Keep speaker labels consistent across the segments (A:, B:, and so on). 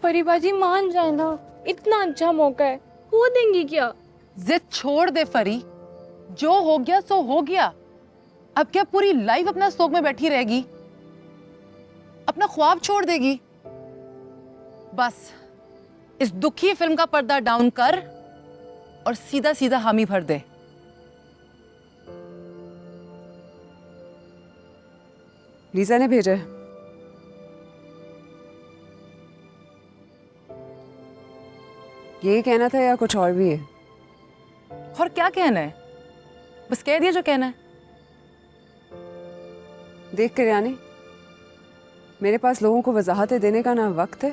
A: परिबाजी मान जाए ना, इतना अच्छा मौका है, खो देंगी क्या?
B: जिद छोड़ दे फरी, जो हो गया सो हो गया। अब क्या पूरी लाइफ अपना शोक में बैठी रहेगी? अपना ख्वाब छोड़ देगी? बस इस दुखी फिल्म का पर्दा डाउन कर और सीधा सीधा हामी भर दे।
C: लीजा ने भेजा है। यही कहना था या कुछ और भी है?
B: और क्या कहना है? बस कह दिया जो कहना है।
C: देख कर यानी मेरे पास लोगों को वजाहतें देने का ना वक्त है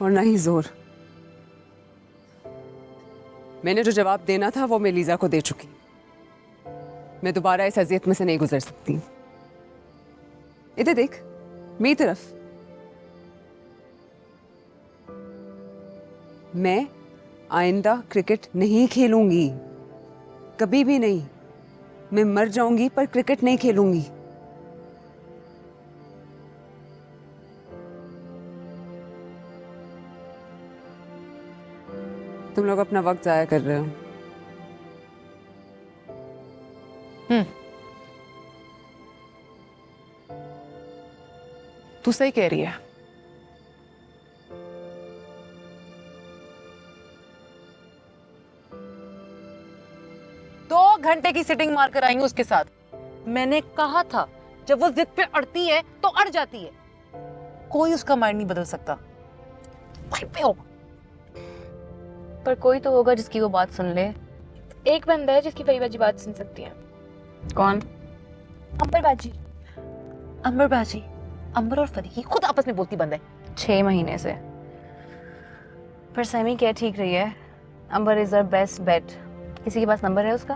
C: और ना ही जोर। मैंने जो जवाब देना था वो मैं लीजा को दे चुकी। मैं दोबारा इस अजियत में से नहीं गुजर सकती। इधर देख, मेरी तरफ। मैं आइंदा क्रिकेट नहीं खेलूंगी, कभी भी नहीं। मैं मर जाऊंगी पर क्रिकेट नहीं खेलूंगी। तुम लोग अपना वक्त जाया कर रहे हो।
B: तू सही कह रही है। दो घंटे की सिटिंग मार कर आएंगे उसके साथ। मैंने कहा था जब वो जिद पे अड़ती है तो अड़ जाती है, कोई उसका माइंड नहीं बदल सकता। वहीं पे हो।
D: पर कोई तो होगा जिसकी वो बात सुन ले।
A: एक बंदा है जिसकी परिबाजी बात सुन सकती है।
D: कौन?
A: अंबर बाजी।
B: अंबर बाजी, अंबर और फरी खुद आपस में बोलती बंद है
D: 6 महीने से। पर सैमी क्या ठीक रही है। अंबर इज आवर बेस्ट बेट। किसी के पास नंबर है उसका?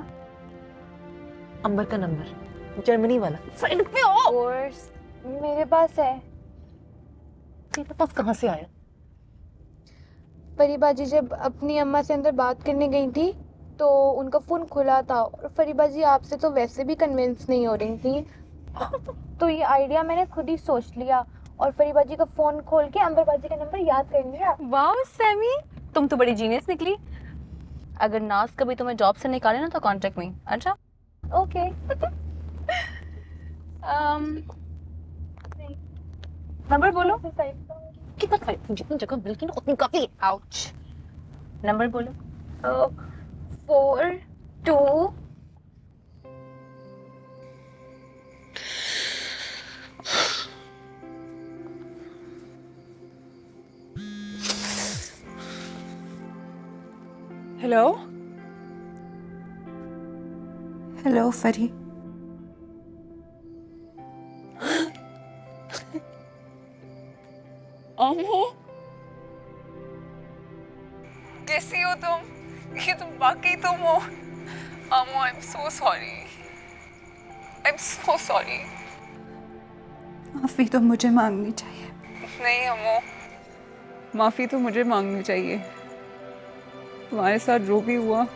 B: अंबर का नंबर जर्मनी वाला। साइड पे हो।
A: कोर्स मेरे पास है।
B: तेरे पास कहाँ से आया?
A: परिबाजी जब अपनी अम्मा से अंदर बात करने गई थी तो उनका फोन खुला था और परिबाजी आपसे तो वैसे भी कन्विंस नहीं हो रही थी, तो ये आइडिया मैंने खुद ही सोच लिया और परिबाजी का फोन खोल के अंबर बाजी का नंबर याद कर लिया।
D: वाह सैमी, तुम तो बड़ी जीनियस निकली। अगर नाज कभी तुम्हें जॉब से निकाले ना तो कांटेक्ट मी। अच्छा
A: ओके।
D: नंबर बोलो।
B: कितना फाइट, जितनी जगह मिल गई ना उतनी काफी है।
D: आउच। नंबर बोलो।
A: 4 2
C: हेलो
E: हेलो फरी।
C: अम्मू, कैसी हो तुम? ये तुम वाकई तुम हो? Ammu, I am so sorry. I am so sorry.
E: माफी तो मुझे मांगनी चाहिए।
C: नहीं अम्मू, माफी तो मुझे मांगनी चाहिए। तुम्हारे साथ जो भी हुआ,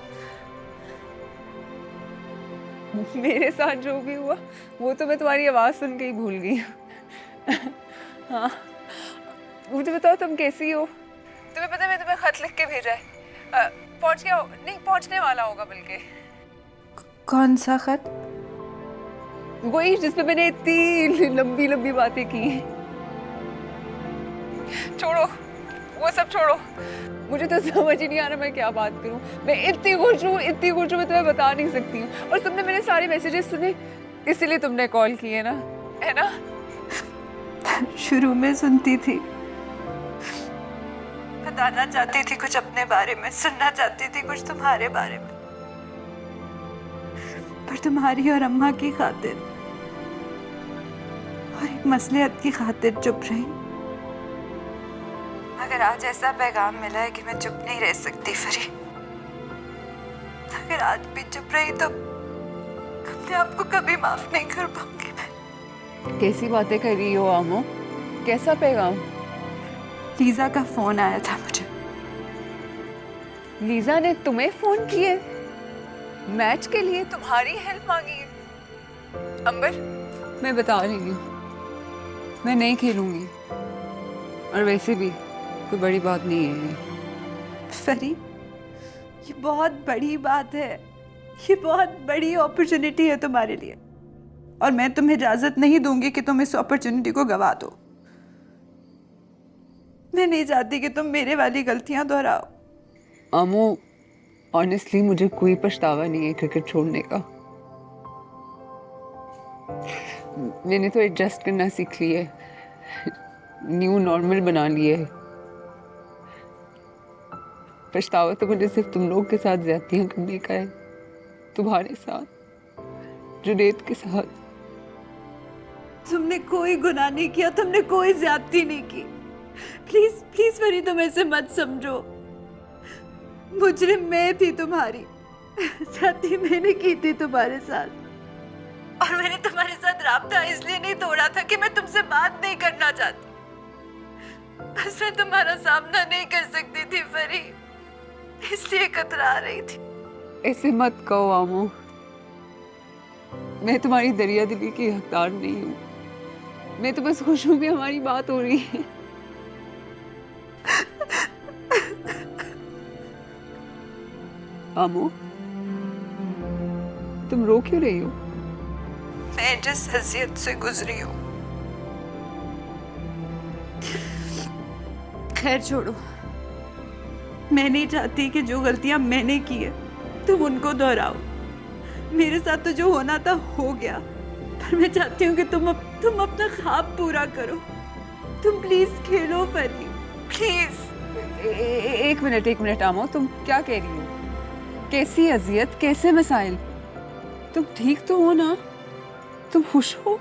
C: मेरे साथ जो भी हुआ, वो तो मैं तुम्हारी आवाज़ सुन के ही भूल गई। हाँ, मुझे बताओ तुम कैसी हो? तुम्हें पता है मैं तुम्हें खत लिख के भेजा है। पहुंच गया? नहीं, पहुंचने वाला होगा बल्कि।
E: कौन सा खत?
C: वही जिसमें मैंने इतनी लंबी लंबी बातें की। छोड़ो, वो सब छोड़ो। मुझे तो समझ ही नहीं आ रहा मैं क्या बात करूं। मैं इतनी खुश हूँ, इतनी खुश हूँ, मैं तुम्हें बता नहीं सकती हूँ। और तुमने मेरे सारे मैसेजेस सुने, इसीलिए तुमने कॉल की है ना? है ना?
E: शुरू में सुनती थी, बताना चाहती थी कुछ अपने बारे में, सुनना चाहती थी कुछ तुम्हारे बारे में, पर तुम्हारी और अम्मा की खातिर और एक मसलियत की खातिर चुप रही। मगर आज ऐसा पैगाम मिला है कि मैं चुप नहीं रह सकती फरी। अगर आज भी चुप रही तो अपने आप को कभी माफ नहीं कर पाऊंगी मैं।
C: कैसी बातें कर रही हो आमो? कैसा पैगाम?
E: लीजा का फोन आया था मुझे।
C: लीजा ने तुम्हें फोन किए? मैच के लिए तुम्हारी हेल्प मांगी है? अंबर, मैं बता रही हूँ, मैं नहीं खेलूंगी। और वैसे भी कोई बड़ी बात नहीं है।
E: फरी, ये बहुत बड़ी बात है, ये बहुत बड़ी अपॉर्चुनिटी है तुम्हारे लिए, और मैं तुम्हें इजाजत नहीं दूंगी कि तुम इस अपॉर्चुनिटी को गवा दो। मैं नहीं चाहती कि तुम मेरे वाली गलतियां दोहराओ।
C: आमो, ऑनेस्टली मुझे कोई पछतावा नहीं है क्रिकेट छोड़ने का। मैंने तो एडजस्ट करना सीख लिया है, न्यू नॉर्मल बना लिया है। पछतावा तो मुझे सिर्फ तुम लोग के साथ ज्यादतियां करने का है, तुम्हारे साथ, जुनैद के साथ।
E: तुमने कोई गुनाह नहीं किया, तुमने कोई ज्यादती नहीं की। प्लीज प्लीज फरी, तुम ऐसे मत समझो। मुजरिम मैं थी तुम्हारी, ज्यादती मैंने की थी तुम्हारे साथ, और मैंने तुम्हारे साथ राब्ता इसलिए नहीं तोड़ा था कि मैं तुमसे बात नहीं करना चाहती, बस मैं तुम्हारा सामना नहीं कर सकती थी फरी, इसलिए कतरा रही थी।
C: ऐसे मत कहो आमो, मैं तुम्हारी दरिया दिली की हकदार नहीं हूँ। मैं तो बस खुश हूँ कि हमारी बात हो रही है। आमो, तुम रो क्यों रही हो?
E: मैं जिस हैसियत से गुजरी हूँ, खैर छोड़ो। मैं नहीं चाहती कि जो गलतियां मैंने की है तुम उनको दोहराओ। मेरे साथ तो जो होना था हो गया, पर मैं चाहती हूँ कि तुम अपना ख्वाब पूरा करो। तुम प्लीज खेलो फरी, प्लीज।
C: एक मिनट आमो, तुम क्या कह रही हो? कैसी अजियत, कैसे मसाइल? तुम ठीक तो हो ना? तुम खुश हो?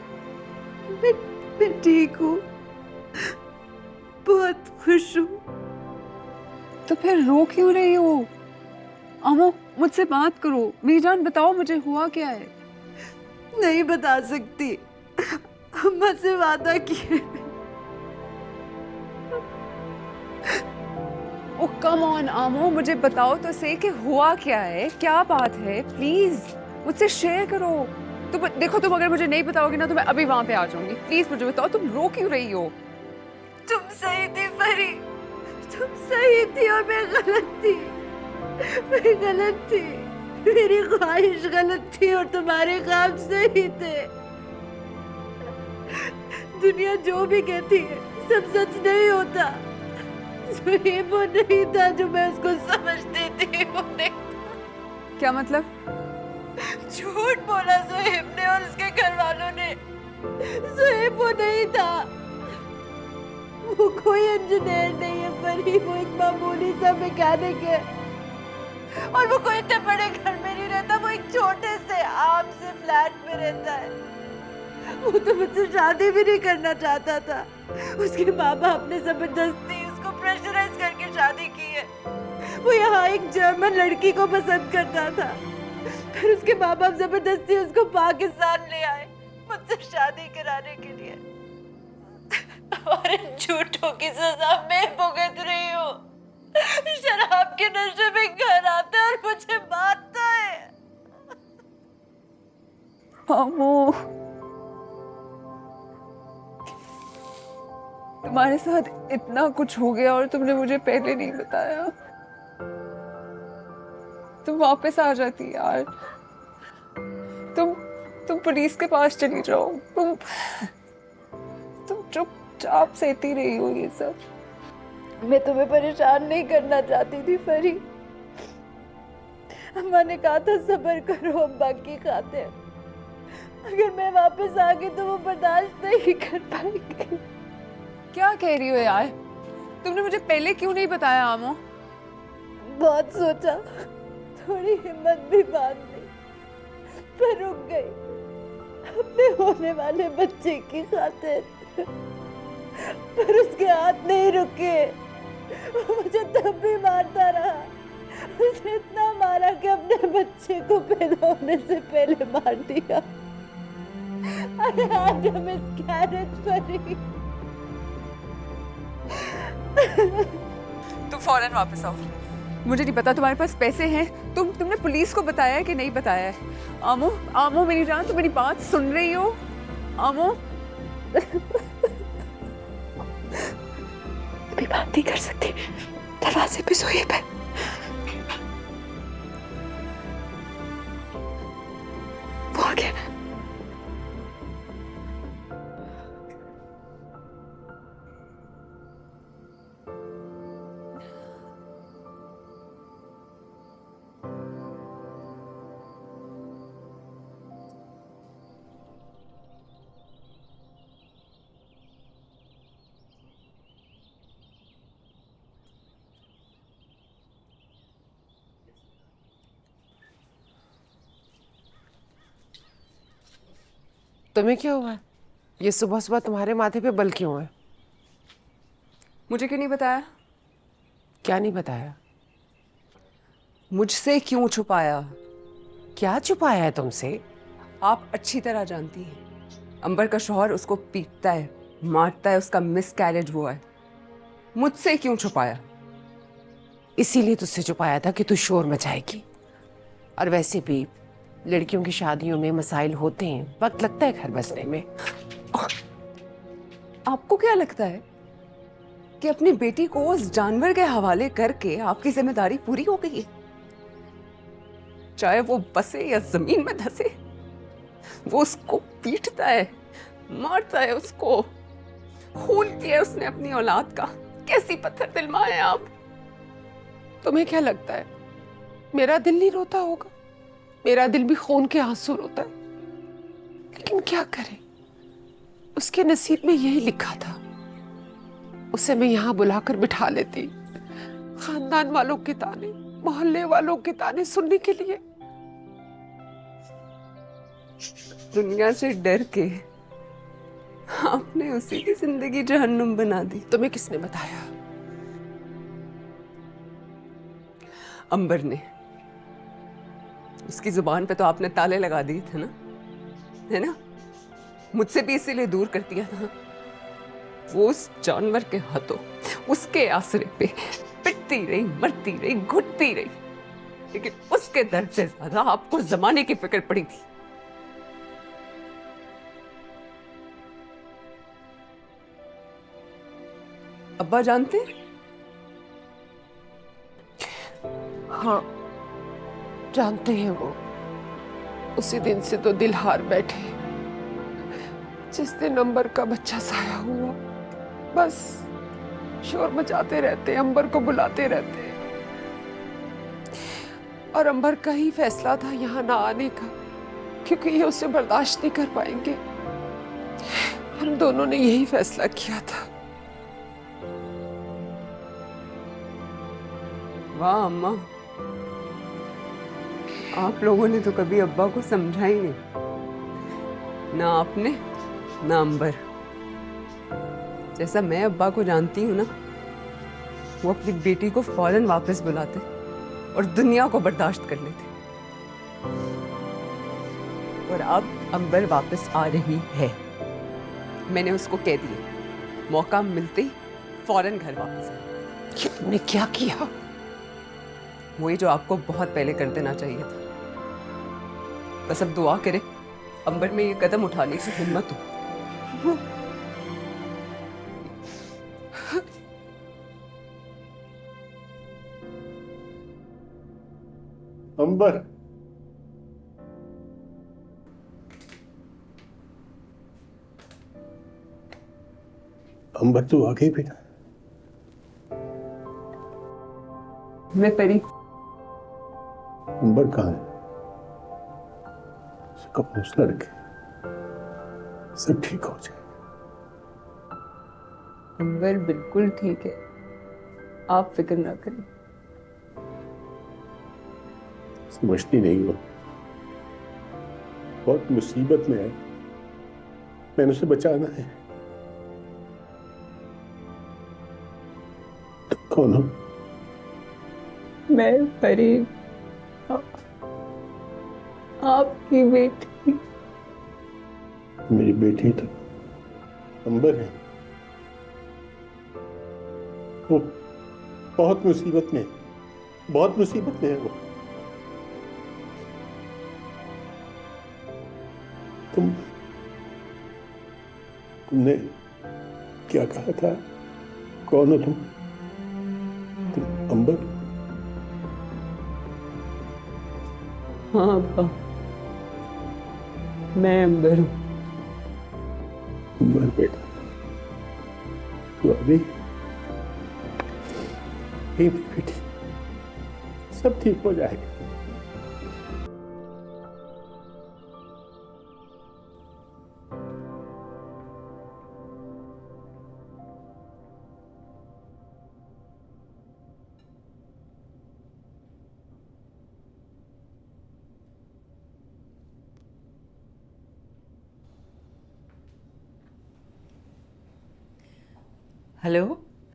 E: मैं ठीक हूँ, बहुत खुश हूँ।
C: तो फिर रो क्यों रही हो? आमो, मुझसे बात करो। मेरी जान, बताओ मुझे हुआ क्या है?
E: नहीं बता सकती, अम्मा से वादा किए।
C: ओ कम ऑन आमो, मुझे बताओ तो सही कि हुआ क्या है, क्या बात है? प्लीज मुझसे शेयर करो। तुम देखो, तुम अगर मुझे नहीं बताओगे ना तो मैं अभी वहां पे आ जाऊंगी। प्लीज मुझे बताओ, तुम रो क्यों रही हो?
E: तुम सही थी फरी, तुम सही थी और मैं गलत थी। मैं गलत थी, मेरी ख्वाहिश गलत थी और तुम्हारे ख्वाब सही थे। दुनिया जो भी कहती है सब सच नहीं होता। सुहेब वो नहीं था जो मैं उसको समझती थी, वो नहीं था।
C: क्या मतलब?
E: झूठ बोला सुहेब ने और उसके घर वालों ने। सुहेब वो नहीं था, वो कोई इंजीनियर नहीं है फरी, वो एक मामूली सा मैकेनिक है, और वो कोई इतने बड़े घर में नहीं रहता, वो एक छोटे से आम से फ्लैट में रहता है। वो तो मुझसे शादी भी नहीं करना चाहता था, उसके माँ बाप ने जबरदस्ती उसको प्रेशराइज करके शादी की है। वो यहाँ एक जर्मन लड़की को पसंद करता था, फिर उसके माँ बाप जबरदस्ती उसको पाकिस्तान ले आए मुझसे शादी कराने के लिए, और इन झूठों की सजा मैं भुगत रही हूँ। शराब के नशे में घर आता है और मुझे मारता है।
C: आमो, तुम्हारे साथ इतना कुछ हो गया और तुमने मुझे पहले नहीं बताया। तुम वापस आ जाती यार। तुम पुलिस के पास चली जाओ। तुम चुपचाप सहती रही हो ये सब।
E: मैं तुम्हें परेशान नहीं करना चाहती थी फरी। अम्मा ने कहा था सब्र करो अब्बा की खातिर। अगर मैं वापस आ गई तो वो बर्दाश्त नहीं कर पाएंगे।
C: क्या कह रही हो यार? तुमने मुझे पहले क्यों नहीं बताया आमो?
E: बहुत सोचा, थोड़ी हिम्मत भी बांध ली, पर रुक गई अपने होने वाले बच्चे की खातिर। पर उसके हाथ नहीं रुके, वो मुझे तब भी मारता रहा। उसने इतना मारा कि अपने बच्चे को पैदा होने से पहले मार दिया। I had a miscarriage, फरी।
C: तुम फौरन वापस आओ। मुझे नहीं पता तुम्हारे पास पैसे हैं। तुमने पुलिस को बताया है कि नहीं बताया है? आमो मेरी जान, तुम मेरी बात सुन रही हो? आमो भी बात नहीं कर सकती। दरवाजे पे सोहेब है। वो आ गया।
F: तुम्हें क्या हुआ है? ये सुबह सुबह तुम्हारे माथे पे बल क्यों है?
C: मुझे क्यों नहीं बताया?
F: क्या नहीं बताया?
C: मुझसे क्यों छुपाया?
F: क्या छुपाया है तुमसे?
C: आप अच्छी तरह जानती हैं अंबर का शौहर उसको पीटता है, मारता है, उसका मिसकैरेज हुआ है। मुझसे क्यों छुपाया?
F: इसीलिए तुझसे छुपाया था कि तू शोर मचाएगी। और वैसे भी लड़कियों की शादियों में मसाइल होते हैं, वक्त लगता है घर बसने में।
C: आपको क्या लगता है कि अपनी बेटी को उस जानवर के हवाले करके आपकी जिम्मेदारी पूरी हो गई है? चाहे वो बसे या जमीन में धंसे, वो उसको पीटता है, मारता है, उसको खून किया है उसने अपनी औलाद का। कैसी पत्थर दिल मां है आप?
F: तुम्हें क्या लगता है मेरा दिल नहीं रोता होगा? मेरा दिल भी खून के आंसू रोता है, लेकिन क्या करें, उसके नसीब में यही लिखा था। उसे मैं यहाँ बुलाकर बिठा लेती, खानदान वालों के ताने, मोहल्ले वालों के ताने सुनने के लिए।
C: दुनिया से डर के आपने उसी की जिंदगी जहन्नुम बना दी।
F: तुम्हें किसने बताया?
C: अंबर ने। उसकी जुबान पे तो आपने ताले लगा दिए थे ना, है ना? मुझसे भी इसीलिए दूर कर दिया था। वो उस जानवर के हाथों, उसके आसरे पे पिटती रही, मरती रही, घुटती रही, लेकिन उसके दर्द से ज्यादा आपको जमाने की फिक्र पड़ी थी। अब्बा जानते हैं?
F: हाँ, जानते हैं वो। उसी दिन से तो दिल हार बैठे जिस दिन अंबर का बच्चा साया हुआ। बस शोर मचाते रहते, अंबर को बुलाते रहते, और अंबर का ही फैसला था यहाँ ना आने का, क्योंकि ये उसे बर्दाश्त नहीं कर पाएंगे। हम दोनों ने यही फैसला किया था।
C: वाह अम्मा, आप लोगों ने तो कभी अब्बा को समझा ही नहीं, ना आपने ना अंबर। जैसा मैं अब्बा को जानती हूँ ना, वो अपनी बेटी को फौरन वापस बुलाते और दुनिया को बर्दाश्त कर लेते। और अब अंबर वापस आ रही है। मैंने उसको कह दिया, मौका मिलते ही फौरन घर वापस आए।
F: ये तुमने क्या किया?
C: वही जो आपको बहुत पहले कर देना चाहिए था। बस अब दुआ करें अंबर में ये कदम उठाने की हिम्मत हो।
G: अंबर, अंबर तू आ गई बेटा।
C: मैं परी।
G: अंबर कहाँ है? उसका हौसला रखे, सब ठीक हो जाए।
C: अंबर बिल्कुल ठीक है, आप फिक्र ना करें।
G: समझती नहीं हो, बहुत मुसीबत में है, मैंने उसे बचाना है। तुम कौन हो?
C: मैं परी, आपकी बेटी।
G: मेरी बेटी तो अंबर है, वो बहुत मुसीबत में, बहुत मुसीबत में है वो। तुमने क्या कहा था? कौन हो तुम? अंबर?
E: हाँ अब्बा, मैं अंबर हूँ।
G: अंबर बेटा, तू अभी ठीक बेटी, सब ठीक हो जाएगा।
E: हेलो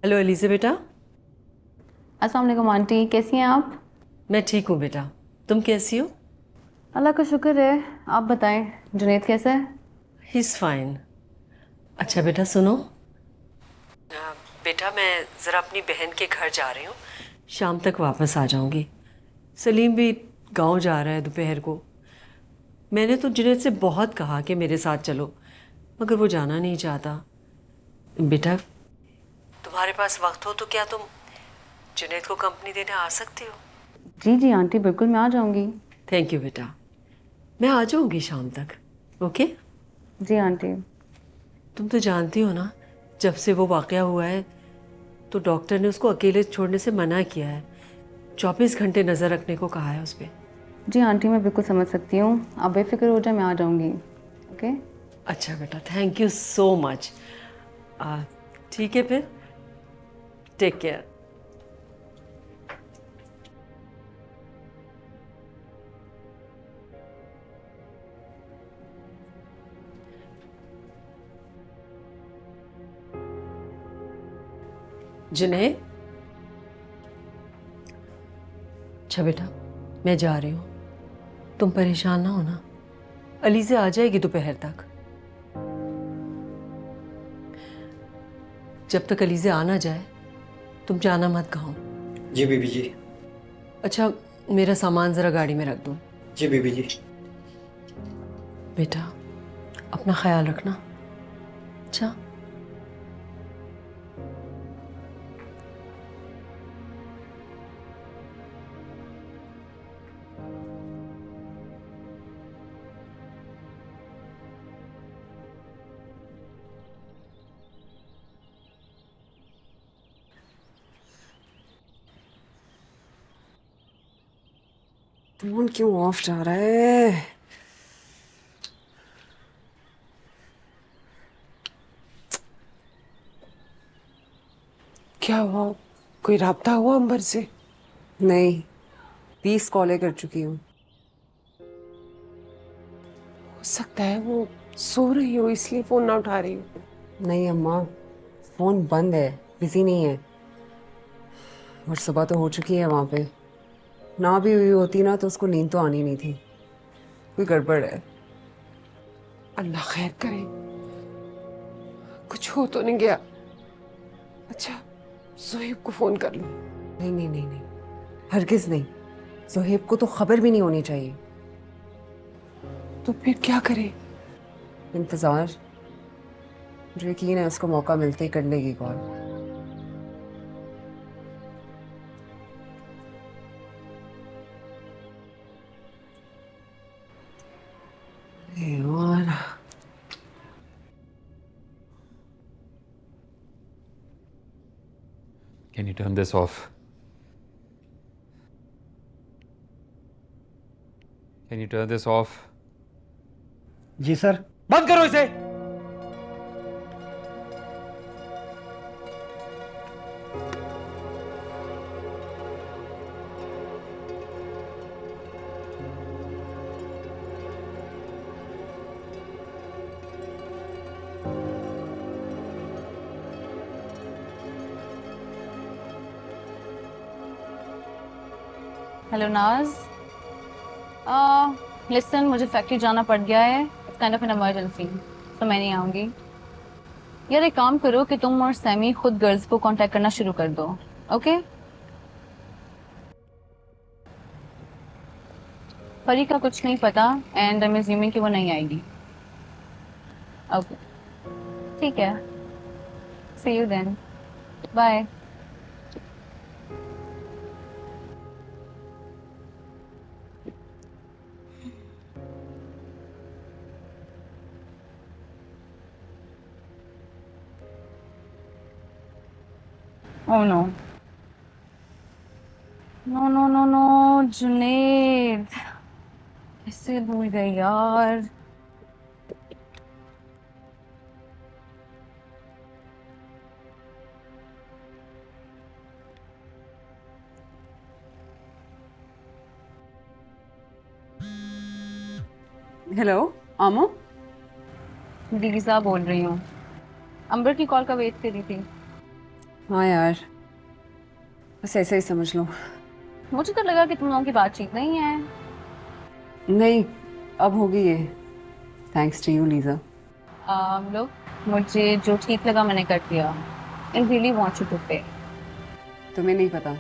E: हेलो एलिज़ा बेटा।
D: अस्सलाम वालेकुम आंटी, कैसी हैं आप?
E: मैं ठीक हूँ बेटा, तुम कैसी हो?
D: अल्लाह का शुक्र है। आप बताएं, जुनैद कैसा है?
E: He is fine. अच्छा बेटा सुनो, बेटा मैं ज़रा अपनी बहन के घर जा रही हूँ, शाम तक वापस आ जाऊँगी। सलीम भी गांव जा रहा है दोपहर को। मैंने तो जुनैद से बहुत कहा कि मेरे साथ चलो, मगर वो जाना नहीं चाहता। बेटा तुम्हारे पास वक्त हो तो क्या तुम जुनैद को कंपनी देने आ सकती हो?
D: जी जी आंटी, बिल्कुल मैं आ जाऊंगी।
E: थैंक यू बेटा, मैं आ जाऊँगी शाम तक। ओके?
D: जी आंटी।
E: तुम तो जानती हो ना, जब से वो वाक़या हुआ है तो डॉक्टर ने उसको अकेले छोड़ने से मना किया है। 24 घंटे नज़र रखने को कहा है उस पर।
D: जी आंटी, मैं बिल्कुल समझ सकती हूँ, आप बेफिक्र हो जाए, मैं आ जाऊंगी। ओके?
E: अच्छा बेटा, थैंक यू सो मच। ठीक है फिर, टेक केयर। जुनैद, अच्छा बेटा मैं जा रही हूँ, तुम परेशान ना होना। अलीज़ा आ जाएगी दोपहर तक। जब तक अलीज़ा आ ना जाए तुम जाना मत गाँव।
H: जी बीबी जी।
E: अच्छा मेरा सामान ज़रा गाड़ी में रख दो।
H: जी बीबी जी।
E: बेटा अपना ख्याल रखना। अच्छा?
C: फोन क्यों ऑफ जा रहा है?
F: क्या हुआ? कोई राब्ता हुआ अंबर से?
C: नहीं, 20 कॉलें कर चुकी हूँ।
F: हो सकता है वो सो रही हो इसलिए फोन ना उठा रही हो।
C: नहीं अम्मा, फोन बंद है, बिजी नहीं है। और सुबह तो हो चुकी है वहाँ पे। ना भी हुई होती ना तो उसको नींद तो आनी नहीं थी। कोई गड़बड़ है।
F: अल्लाह खैर करे, कुछ हो तो नहीं गया? अच्छा सोहेब को फोन कर लो।
C: नहीं नहीं नहीं नहीं, हरगिज नहीं। सोहेब को तो खबर भी नहीं होनी चाहिए।
F: तो फिर क्या करें?
C: इंतजार। जो यकीन है उसको मौका मिलते ही कर लेगी कॉल। यार
I: Can you turn this off? Can you turn this off?
H: जी सर। बंद करो इसे।
D: हेलो नाज, लिसन, मुझे फैक्ट्री जाना पड़ गया है। It's kind of an emergency, तो मैं नहीं आऊँगी। यार एक काम करो कि तुम और सैमी खुद गर्ल्स को कांटेक्ट करना शुरू कर दो। ओके? परी का कुछ नहीं पता एंड आई एम अज्यूमिंग कि वो नहीं आएगी। ओके ठीक है, see you then. Bye. Oh no. No no no no Junaid, कैसे भूल गई यार।
C: हेलो आमो।
D: लीजा बोल रही हूँ, अंबर की कॉल का वेट कर रही थी।
C: हाँ यार, बस ऐसे ही समझ लो।
D: मुझे तो लगा कि तुम लोगों की बातचीत नहीं है।
C: नहीं, अब होगी ये। Thanks to you Lisa.
D: लोग, मुझे जो ठीक लगा मैंने कर दिया। I really want you to pay.
C: तुम्हें नहीं पता,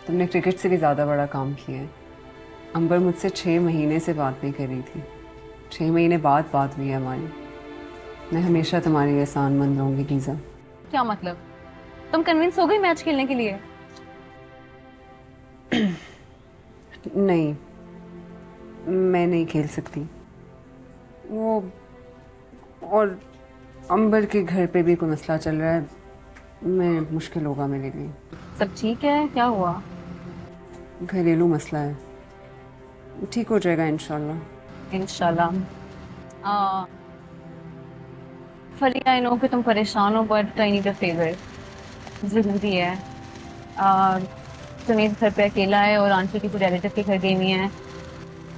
C: तुमने क्रिकेट से भी ज़्यादा बड़ा काम किया है। अंबर मुझसे 6 महीने से बात नहीं कर रही थी। 6 महीने बाद बात हुई है हमारी। मैं हमेशा तुम्हारी एहसानमंद रहूंगी लीजा।
D: क्या मतलब? तुम कन्विंस हो गई मैच खेलने के लिए?
C: नहीं, मैं नहीं खेल सकती। वो और अंबर के घर पे भी कोई मसला चल रहा है, मैं मुश्किल होगा मेरे लिए।
D: सब ठीक है? क्या हुआ?
C: घरेलू मसला है, ठीक हो जाएगा इंशाल्लाह।
D: इंशाल्लाह। फरिया, आई नो कि तुम परेशान हो, but I need a favour. ज़रूरी है। सुनील घर पे अकेला है और आंटी की रिलेटिव के घर गई हुई है।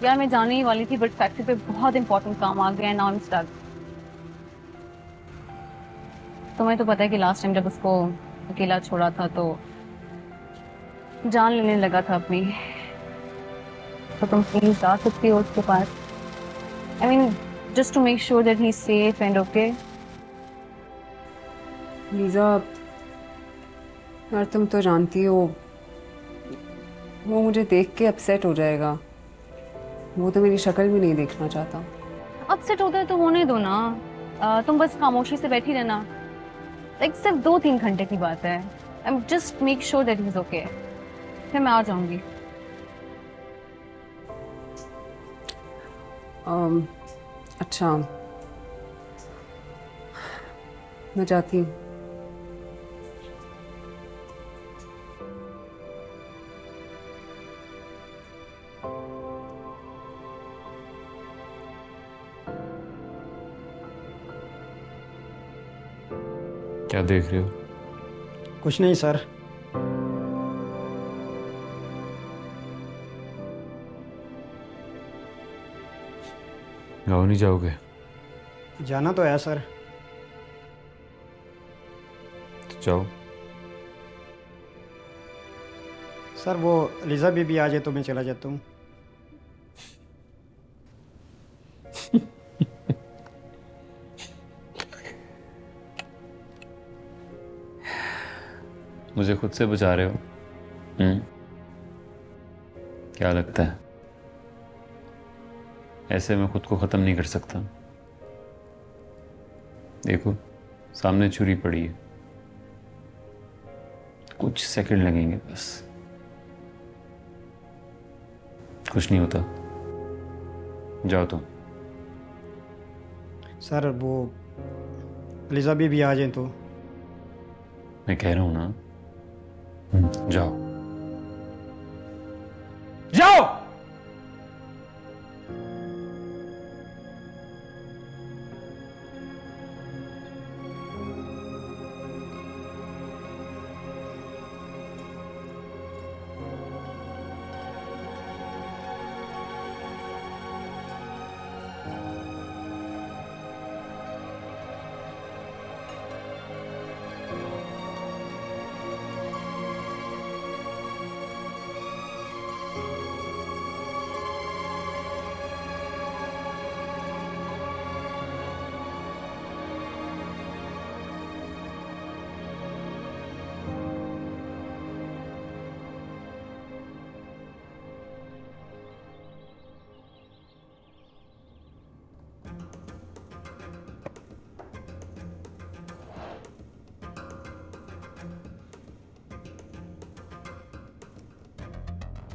D: यार मैं जाने ही वाली थी, बट फैक्ट्री पे बहुत इंपॉर्टेंट काम आ गया है। Now I am stuck. तुम्हें तो पता है कि लास्ट टाइम जब उसको अकेला छोड़ा था तो जान लेने लगा था अपनी। तो तुम प्लीज जा सकती हो उसके पास। I mean just to make sure that he is safe and okay.
C: Lisa यार, तुम तो जानती हो वो मुझे देख के अपसेट हो जाएगा। वो तो मेरी शक्ल भी नहीं देखना चाहता।
D: अपसेट होता है तो होने दो ना। तुम बस खामोशी से बैठी रहना। लाइक सिर्फ 2-3 घंटे की बात है। I am just make sure that he is okay, फिर मैं आ जाऊंगी।
C: अच्छा, मैं जाती हूँ।
I: क्या देख रहे हो?
H: कुछ नहीं सर।
I: गाँव नहीं जाओगे?
H: जाना तो है सर।
I: तो जाओ।
H: सर वो लीजा बीबी आ जाए तो मैं चला जाता हूँ।
I: मुझे खुद से बचा रहे हो? क्या लगता है ऐसे मैं खुद को खत्म नहीं कर सकता? देखो सामने छुरी पड़ी है, कुछ सेकंड लगेंगे बस, कुछ नहीं होता। जाओ तुम।
H: सर वो लीजा बीबी आ जाए तो।
I: मैं कह रहा हूं ना, जाओ जाओ।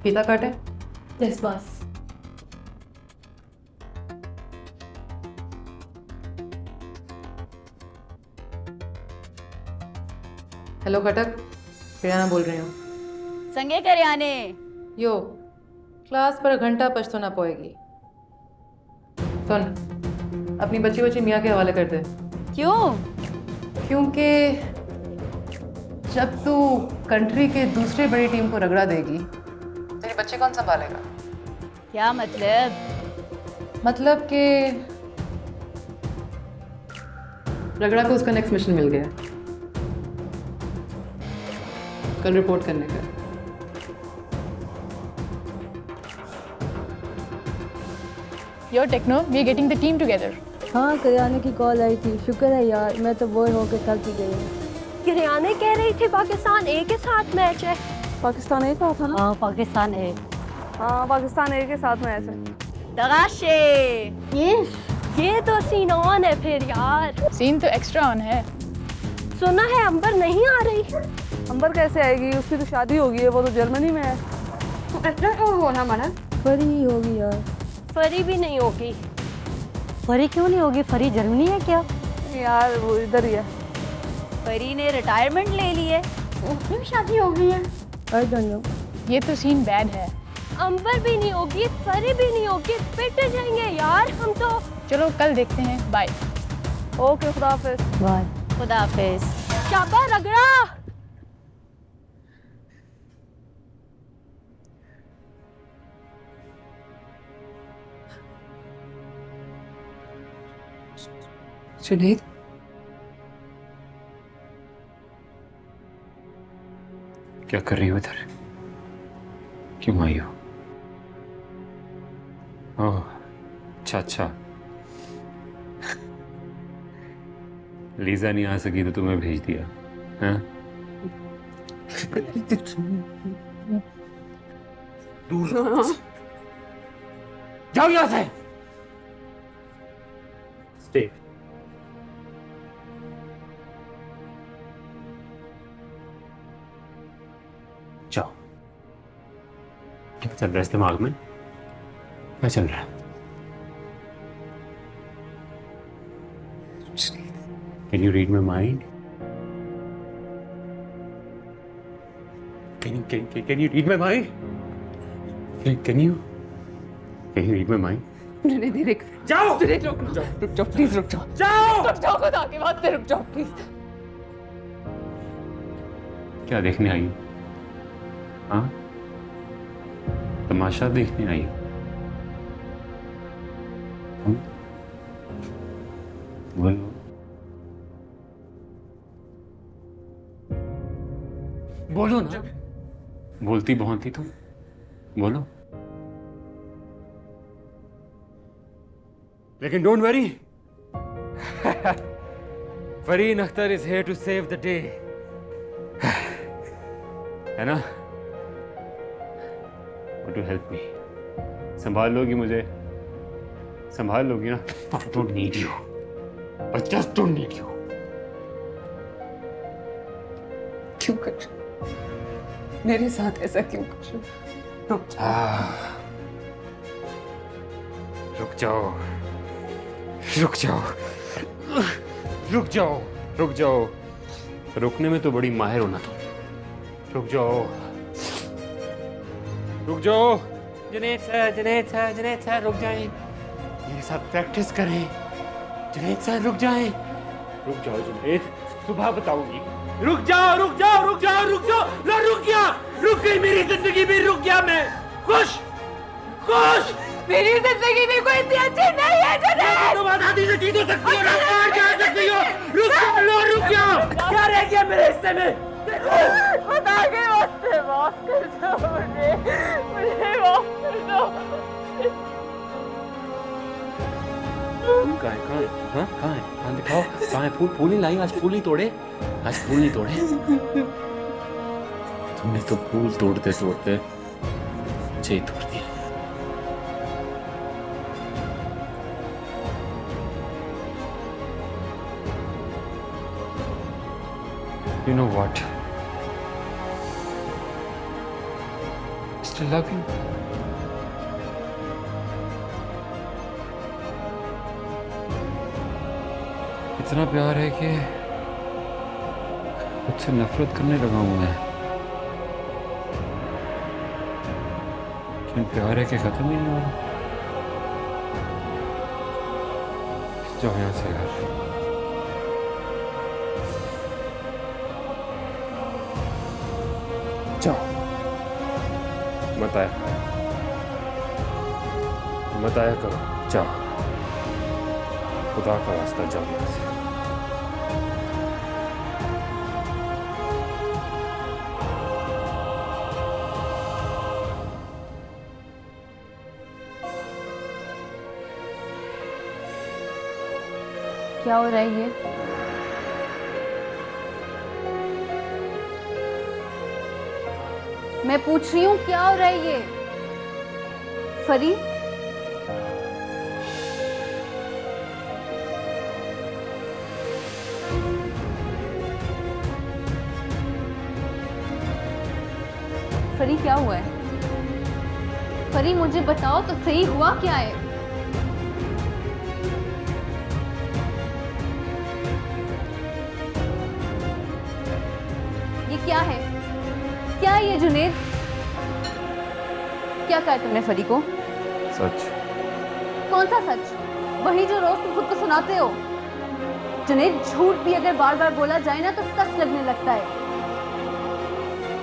B: फीता काटे?
D: यस बस।
B: हेलो कटक, प्रियाना बोल रही हूँ।
E: संगे करियाने
B: यो क्लास पर घंटा पछतो ना पोएगी। सुन, अपनी बच्ची बच्ची मियाँ के हवाले कर दे।
E: क्यों?
B: क्योंकि जब तू कंट्री के दूसरी बड़ी टीम को रगड़ा देगी, तेरी बच्ची कौन संभालेगा?
E: क्या मतलब?
B: मतलब कि रगड़ा को उसका नेक्स्ट मिशन मिल गया, कल रिपोर्ट करने का।
J: Yo Techno, we are getting the team together.
K: हाँ करियाने की कॉल आई थी, शुक्र है यार, मैं तो बोर होकर थक ही गई हूँ।
L: करियाने कह रही थी पाकिस्तान ए के साथ मैच है।
K: पाकिस्तान ए का था ना?
L: हाँ पाकिस्तान ए।
K: हाँ पाकिस्तान ए के साथ मैच है।
E: दगाशे
L: ये तो सीन ऑन है फिर यार।
J: सीन तो एक्स्ट्रा ऑन है।
L: सुना है अंबर नहीं आ रही।
K: अंबर कैसे आएगी, उसकी तो शादी होगी है, वो तो जर्मनी में है। फरी होगी यार।
L: फरी भी नहीं होगी। फरी क्यों नहीं होगी? फरी जर्मनी है क्या?
K: यार वो इधर ही है।
E: परी ने रिटायरमेंट ले ली है।
L: उसकी भी शादी हो गई है।
K: I don't know.
J: ये तो सीन बैड है।
L: अंबर भी नहीं होगी, फरी भी नहीं होगी, पिट जाएंगे यार हम तो।
J: चलो कल देखते हैं, बाय।
K: ओके खुदा हाफिज।
L: बाय।
E: खुदा हाफिज।
L: शाबा रगड़ा।
F: जुनैद,
I: क्या कर रही हो इधर? क्यों आई हो? ओह अच्छा अच्छा, लीजा नहीं आ सकी तो तुम्हें भेज दिया, हाँ?
F: दूर जाओ यहाँ से।
I: Stay. जाओ। क्या चल रहा है इस दिमाग में? क्या चल रहा है? Can you read my mind? Can you read my mind? Can you read my mind?
F: जाओ।
B: रुक जाओ प्लीज, रुक जाओ।
F: जाओ।
B: रुक जाओ, खुदा की बात से रुक जाओ प्लीज।
I: क्या देखने आई? हाँ? तमाशा देखने आई? बोलो। बोलो ना। बोलती बहुत थी तुम, बोलो।
M: लेकिन don't worry, Farhan Akhtar is here to save the day,
I: है ना? Want to help me? संभाल लोगी मुझे? संभाल लोगी ना? I don't need you. I just don't need you.
F: क्यों कर मेरे साथ ऐसा क्यों कर?
I: रुक जाओ, रुक जाओ, रुक जाओ, रुक जाओ। रुकने में तो बड़ी माहिर हो ना तुम। रुक जाओ, रुक जाओ। जुनैद सर रुक जाएं। ये सब प्रैक्टिस करें। जुनैद सर रुक जाएं। रुक जाओ जुनैद, सुबह बताऊंगी। रुक जाओ, रुक जाओ, रुक जाओ, रुक जाओ। लो रुक गया, रुक गई मेरी जिंदगी में, रुक गया मैं। खुश, खुश।
B: मेरी जिंदगी में कोई इतनी अच्छी नहीं है जुनैद।
I: तुम आजादी से जीत सकती हो ना, और जा सकती हो। रुक जाओ, लो रुक जाओ।
M: क्या रह गया मेरे हिस्से में?
B: खुदा के वास्ते माफ कर दो मुझे माफ कर दो।
I: कहाँ है? हाँ कहाँ है? कहाँ दिखाओ, कहाँ है? फूल नहीं लाई आज? फूल नहीं तोड़े आज? फूल नहीं तोड़े? तुमने तो फूल तोड़ते तोड़ते मुझे ही तोड़ दिया। You know what?
M: still love you. इतना प्यार है कि मुझसे नफरत करने लगा हूं मैं। लेकिन प्यार है कि खत्म ही नहीं हो रहा। जाओ यहाँ से यार। जाओ, मत आया करो, जाओ, खुदा का रास्ता जाओ यहाँ से।
D: क्या हो रहा है ये? मैं पूछ रही हूँ क्या हो रहा है ये? फरी, फरी क्या हुआ है? फरी मुझे बताओ तो सही, हुआ क्या है? ये क्या है? क्या है ये जुनैद? क्या कहा तुमने फरी को?
M: सच।
D: कौन सा सच? वही जो रोज तुम खुद को सुनाते हो। जुनैद, झूठ भी अगर बार बार बोला जाए ना तो सच लगने लगता है।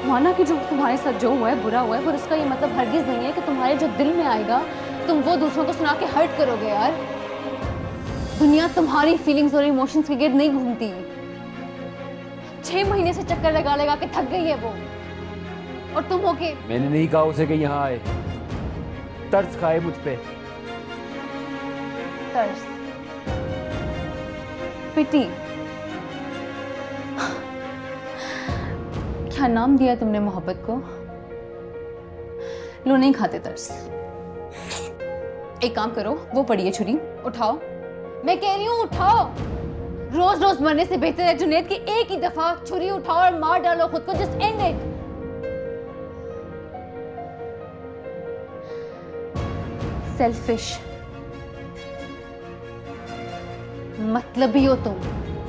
D: माना कि जो तुम्हारे साथ जो हुआ है बुरा हुआ है, पर उसका ये मतलब हरगिज नहीं है कि तुम्हारे जो दिल में आएगा तुम वो दूसरों को सुना के हर्ट करोगे। यार, दुनिया तुम्हारी फीलिंग्स और इमोशंस के गिर्द नहीं घूमती। 6 महीने से चक्कर लगा लगा के थक गई है वो, और तुम हो के।
M: मैंने नहीं कहा उसे कि यहाँ आए, तरस खाए मुझ पे।
D: तरस, पिटी, क्या नाम दिया तुमने मोहब्बत को? लो, नहीं खाते तरस। एक काम करो, वो पड़ी है छुरी, उठाओ। मैं कह रही हूँ उठाओ। रोज रोज मरने से बेहतर है जुनैद कि एक ही दफा छुरी उठाओ और मार डालो खुद को। Just and it. सेल्फिश, मतलबी हो तुम,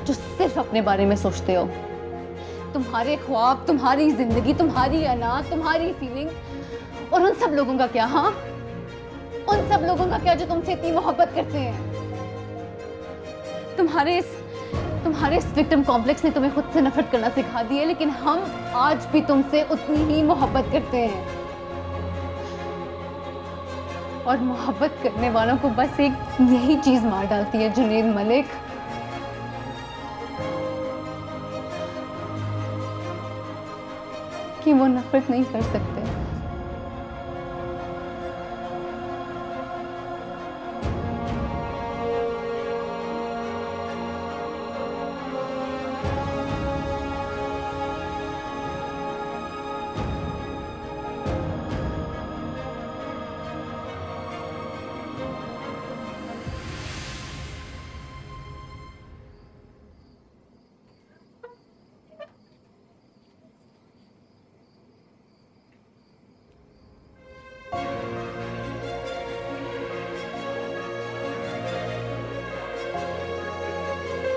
D: जो सिर्फ अपने बारे में सोचते हो। तुम्हारे ख्वाब, तुम्हारी जिंदगी, तुम्हारी अना, तुम्हारी फीलिंग्स, और उन सब लोगों का क्या? हाँ, उन सब लोगों का क्या जो तुमसे इतनी मोहब्बत करते हैं? तुम्हारे इस विक्टिम कॉम्प्लेक्स ने तुम्हें खुद से नफरत करना सिखा दी है, लेकिन हम आज भी तुमसे उतनी ही मोहब्बत करते हैं। और मोहब्बत करने वालों को बस एक यही चीज मार डालती है जुनैद मलिक, कि वो नफरत नहीं कर सकते।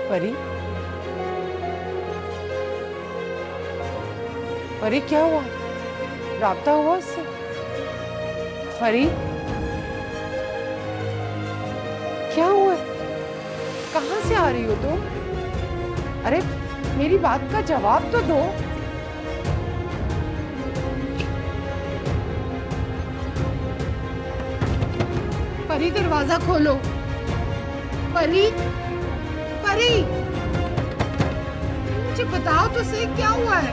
F: परी, परी क्या हुआ? राब्ता हुआ उससे? परी क्या हुआ? कहाँ से आ रही हो तुम? अरे मेरी बात का जवाब तो दो। परी दरवाजा खोलो। परी, परी, मुझे बताओ तो सही क्या हुआ है?